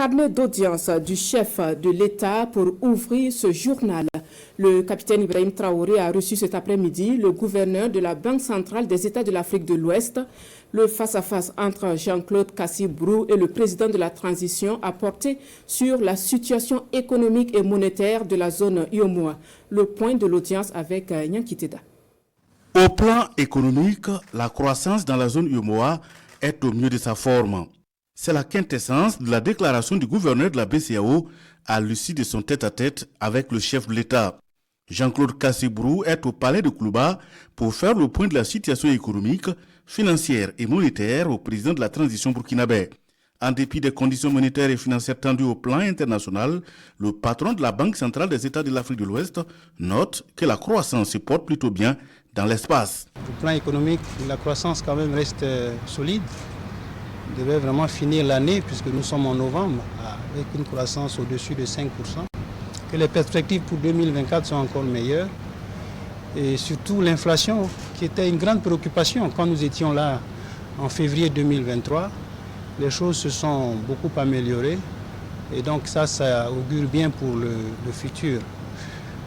Carnet d'audience du chef de l'État pour ouvrir ce journal. Le capitaine Ibrahim Traoré a reçu cet après-midi le gouverneur de la Banque centrale des États de l'Afrique de l'Ouest. Le face-à-face entre Jean-Claude Cassibrou et le président de la transition a porté sur la situation économique et monétaire de la zone IOMOA. Le point de l'audience avec Nyanki Teda. Au plan économique, la croissance dans la zone IOMOA est au mieux de sa forme. C'est la quintessence de la déclaration du gouverneur de la BCEAO à l'issue de son tête-à-tête avec le chef de l'État. Jean-Claude Cassibrou est au palais de Koulouba pour faire le point de la situation économique, financière et monétaire au président de la transition burkinabé. En dépit des conditions monétaires et financières tendues au plan international, le patron de la Banque centrale des États de l'Afrique de l'Ouest note que la croissance se porte plutôt bien dans l'espace. Au plan économique, la croissance quand même reste solide. On devait vraiment finir l'année, puisque nous sommes en novembre, avec une croissance au-dessus de 5%. Que les perspectives pour 2024 sont encore meilleures. Et surtout l'inflation, qui était une grande préoccupation quand nous étions là en février 2023. Les choses se sont beaucoup améliorées. Et donc ça augure bien pour le futur.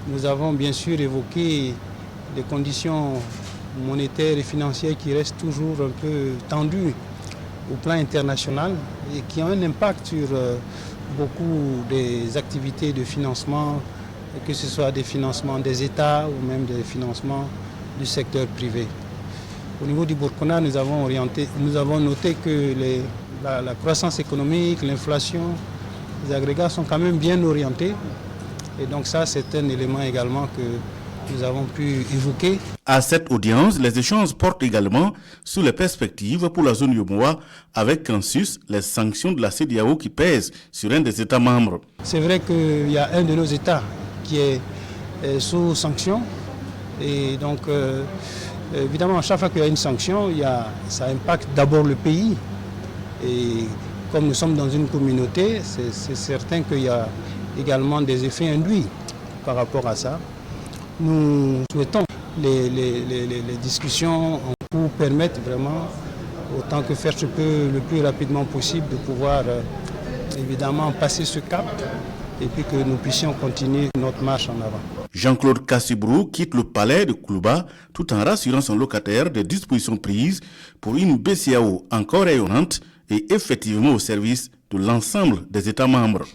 Nous avons bien sûr évoqué les conditions monétaires et financières qui restent toujours un peu tendues au plan international et qui ont un impact sur beaucoup des activités de financement, que ce soit des financements des États ou même des financements du secteur privé. Au niveau du Burkina, nous avons noté que la croissance économique, l'inflation, les agrégats sont quand même bien orientés. Et donc ça, c'est un élément également que nous avons pu évoquer. À cette audience, les échanges portent également sur les perspectives pour la zone IOMOA avec en sus les sanctions de la CEDEAO qui pèsent sur un des États membres. C'est vrai qu'il y a un de nos États qui est sous sanction. Et donc, évidemment, à chaque fois qu'il y a une sanction, ça impacte d'abord le pays. Et comme nous sommes dans une communauté, c'est certain qu'il y a également des effets induits par rapport à ça. Nous souhaitons les discussions en cours permettent vraiment, autant que faire se peut, le plus rapidement possible, de pouvoir évidemment passer ce cap et puis que nous puissions continuer notre marche en avant. Jean-Claude Cassibrou quitte le palais de Koulouba tout en rassurant son locataire des dispositions prises pour une BCEAO encore rayonnante et effectivement au service de l'ensemble des États membres.